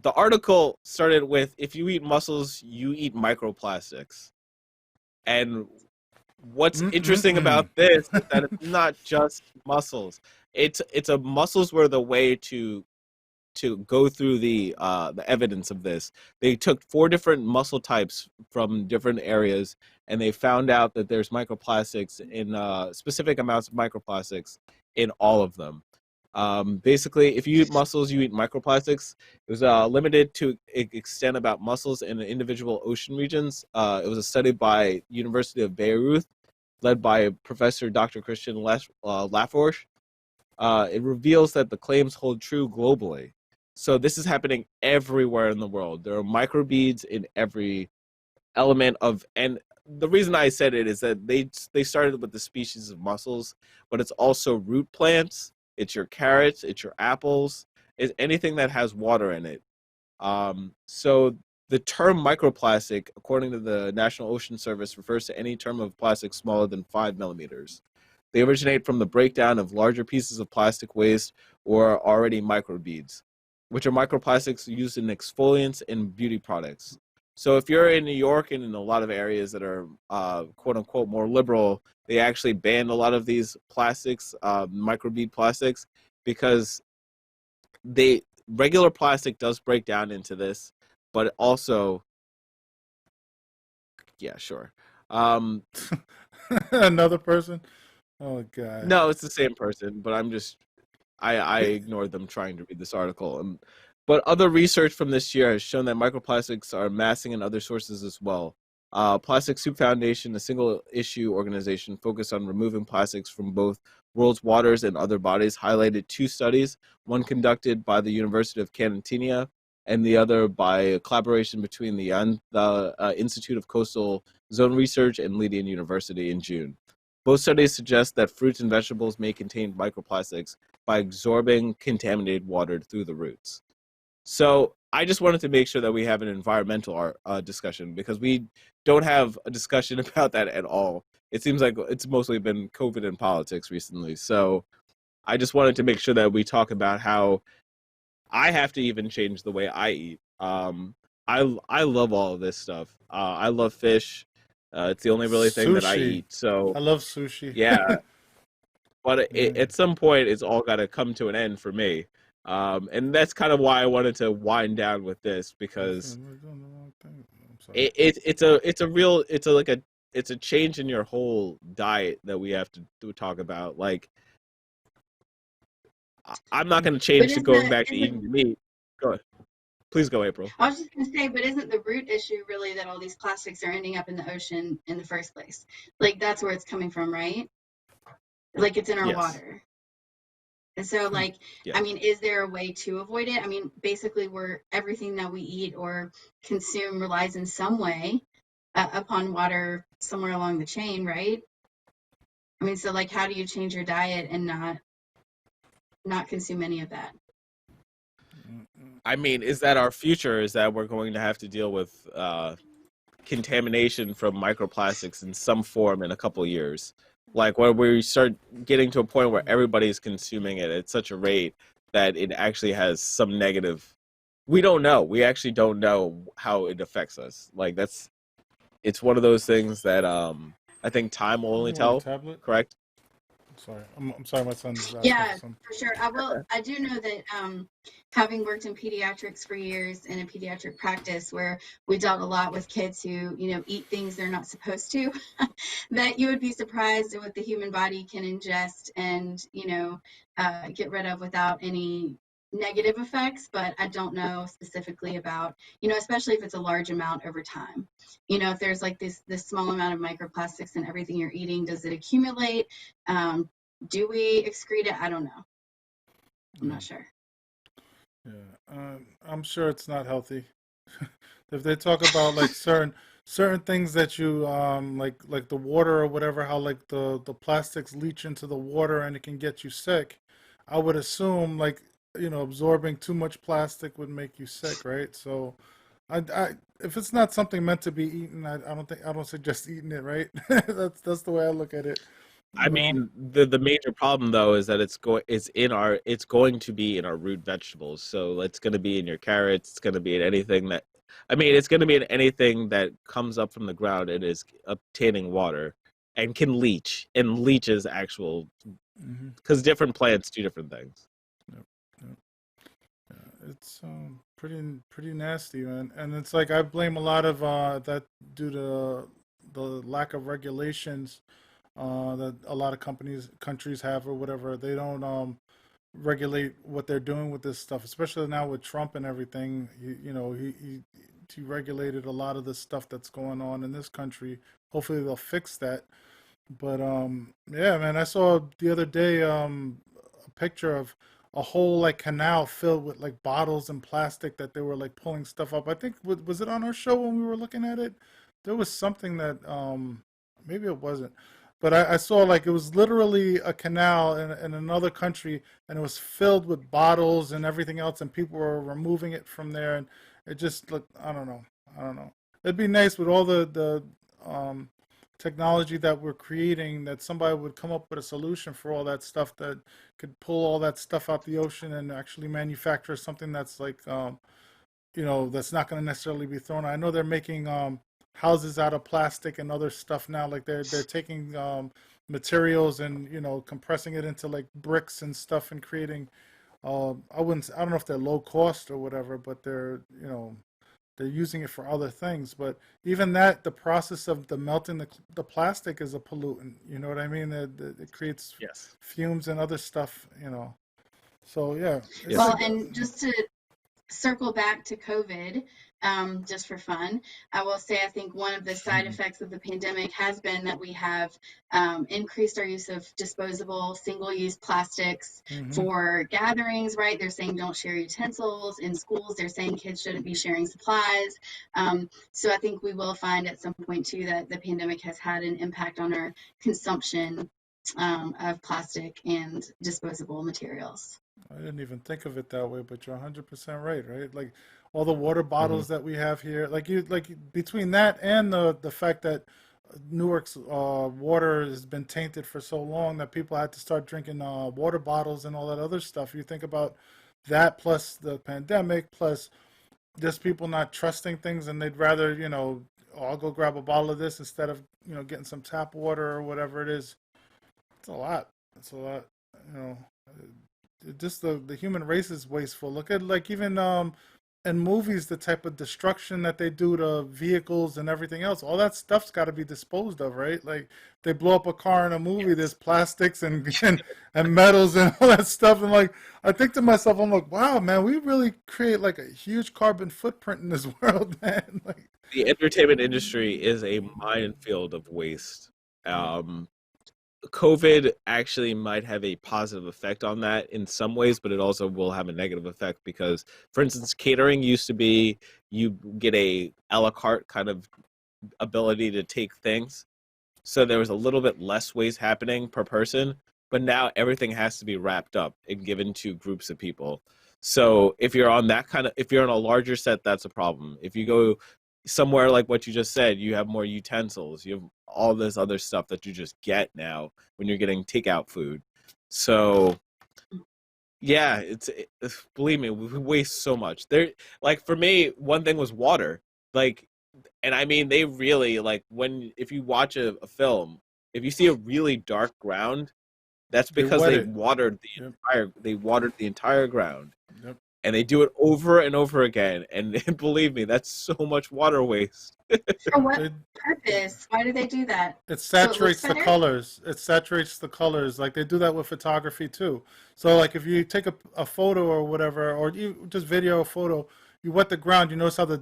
the article started with, if you eat mussels, you eat microplastics. And what's interesting about this is that it's not just mussels. It's a mussels were the way to go through the evidence of this. They took 4 different mussel types from different areas, and they found out that there's microplastics in specific amounts of microplastics in all of them. Basically, if you eat mussels, you eat microplastics. It was limited to extent about mussels in individual ocean regions. It was a study by University of Beirut, led by Professor Dr. Christian Laforge. It reveals that the claims hold true globally. So this is happening everywhere in the world. There are microbeads in every element of, and the reason I said it is that they started with the species of mussels, but it's also root plants, it's your carrots, it's your apples, it's anything that has water in it. So the term microplastic, according to the National Ocean Service, refers to any term of plastic smaller than 5 millimeters. They originate from the breakdown of larger pieces of plastic waste or already microbeads, which are microplastics used in exfoliants and beauty products. So if you're in New York and in a lot of areas that are quote unquote more liberal, they actually banned a lot of these plastics, microbead plastics, because they regular plastic does break down into this, but also, yeah, sure. Another person. Oh God. No, it's the same person, but I ignored them trying to read this article. But other research from this year has shown that microplastics are amassing in other sources as well. Plastic Soup Foundation, a single-issue organization focused on removing plastics from both world's waters and other bodies, highlighted 2 studies, one conducted by the University of Cantina and the other by a collaboration between the Institute of Coastal Zone Research and Leiden University in June. Both studies suggest that fruits and vegetables may contain microplastics by absorbing contaminated water through the roots. So I just wanted to make sure that we have an environmental discussion, because we don't have a discussion about that at all. It seems like it's mostly been COVID and politics recently. So I just wanted to make sure that we talk about how I have to even change the way I eat. I love all of this stuff. I love fish. It's the only really thing that I Sushi. eat. So I love sushi. yeah, but Yeah. at some point, it's all got to come to an end for me. And that's kind of why I wanted to wind down with this, because We're doing the wrong thing. I'm sorry. it's a change in your whole diet that we have to talk about. Like, I'm not going to But change to going back to eating the meat. Go ahead. Please go, April. I was just going to say, but isn't the root issue really that all these plastics are ending up in the ocean in the first place? Like, that's where it's coming from, right? Like, it's in our Yes. water. And so, like, Yeah. I mean, is there a way to avoid it? I mean, basically, everything that we eat or consume relies in some way upon water somewhere along the chain, right? I mean, so like, how do you change your diet and not consume any of that? I mean, is that our future? Is that we're going to have to deal with contamination from microplastics in some form in a couple of years? Like, where we start getting to a point where everybody's consuming it at such a rate that it actually has some negative. We don't know. We actually don't know how it affects us. Like, it's one of those things that I think time will only You want a tell. tablet? Correct? Sorry, I'm sorry. My son's asking Yeah, for some. for sure. I do know that having worked in pediatrics for years in a pediatric practice where we dealt a lot with kids who, eat things they're not supposed to, that you would be surprised at what the human body can ingest and, get rid of without any negative effects. But I don't know specifically about, especially if it's a large amount over time. If there's like this small amount of microplastics in everything you're eating, does it accumulate? Do we excrete it? I don't know. I'm not sure. Yeah, I'm sure it's not healthy. If they talk about like certain things that you like the water or whatever, how like the plastics leach into the water and it can get you sick, I would assume like absorbing too much plastic would make you sick, right? So, I if it's not something meant to be eaten, I don't suggest eating it, right? That's the way I look at it. I mean, the major problem though is that it's going to be in our root vegetables. So it's going to be in your carrots. It's going to be in anything that, I mean, it's going to be in anything that comes up from the ground and is obtaining water and can leach and leaches actual because different plants do different things. Yep, yep. Yeah, it's pretty nasty, man. And it's like I blame a lot of that due to the lack of regulations that a lot of countries have or whatever. They don't regulate what they're doing with this stuff, especially now with Trump and everything. He regulated a lot of the stuff that's going on in this country. Hopefully they'll fix that. But yeah, man, I saw the other day a picture of a whole like canal filled with like bottles and plastic that they were like pulling stuff up. I think was it on our show when we were looking at it? There was something that maybe it wasn't, but I saw like it was literally a canal in another country, and it was filled with bottles and everything else, and people were removing it from there, and it just looked, I don't know. It'd be nice with all the technology that we're creating that somebody would come up with a solution for all that stuff that could pull all that stuff out the ocean and actually manufacture something that's like that's not going to necessarily be thrown. I know they're making houses out of plastic and other stuff now. Like they're taking materials and compressing it into like bricks and stuff and creating. I don't know if they're low cost or whatever, but they're using it for other things. But even that, the process of the melting the plastic is a pollutant. You know what I mean? It creates fumes and other stuff. So yeah. Well, and just to circle back to COVID, just for fun, I will say I think one of the side effects of the pandemic has been that we have increased our use of disposable single-use plastics for gatherings, right? They're saying don't share utensils. In schools, they're saying kids shouldn't be sharing supplies. So I think we will find at some point too that the pandemic has had an impact on our consumption of plastic and disposable materials. I didn't even think of it that way, but you're 100% right? Like all the water bottles that we have here, like between that and the fact that Newark's water has been tainted for so long that people had to start drinking water bottles and all that other stuff. You think about that plus the pandemic plus just people not trusting things and they'd rather, I'll go grab a bottle of this instead of, getting some tap water or whatever it is. It's a lot. It's a lot, just the human race is wasteful. Look at like even in movies, the type of destruction that they do to vehicles and everything else. All that stuff's got to be disposed of, right? Like they blow up a car in a movie. There's plastics and metals and all that stuff. And like I think to myself, I'm like, wow, man, we really create like a huge carbon footprint in this world, man. Like the entertainment industry is a minefield of waste. COVID actually might have a positive effect on that in some ways, but it also will have a negative effect because, for instance, catering used to be you get a la carte kind of ability to take things. So there was a little bit less waste happening per person, but now everything has to be wrapped up and given to groups of people. So if you're on if you're on a larger set, that's a problem. If you go somewhere like what you just said, you have more utensils, you have all this other stuff that you just get now when you're getting takeout food. So yeah, believe me, we waste so much. Like for me, one thing was water. Like, and I mean, they really like if you watch a film, if you see a really dark ground, that's because they watered the entire ground. Yep. And they do it over and over again. And believe me, that's so much water waste. For what purpose? Why do they do that? It saturates the colors. It saturates the colors. Like they do that with photography too. So like if you take a photo or whatever, or you just video a photo, you wet the ground, you notice how the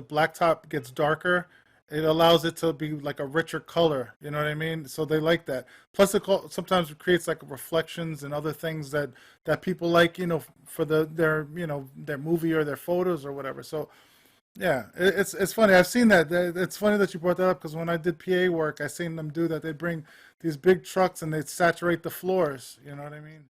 blacktop gets darker. It allows it to be like a richer color, you know what I mean? So they like that. Plus, sometimes it creates like reflections and other things that people like, for their movie or their photos or whatever. So, yeah, it's funny. I've seen that. It's funny that you brought that up because when I did PA work, I seen them do that. They bring these big trucks and they saturate the floors. You know what I mean?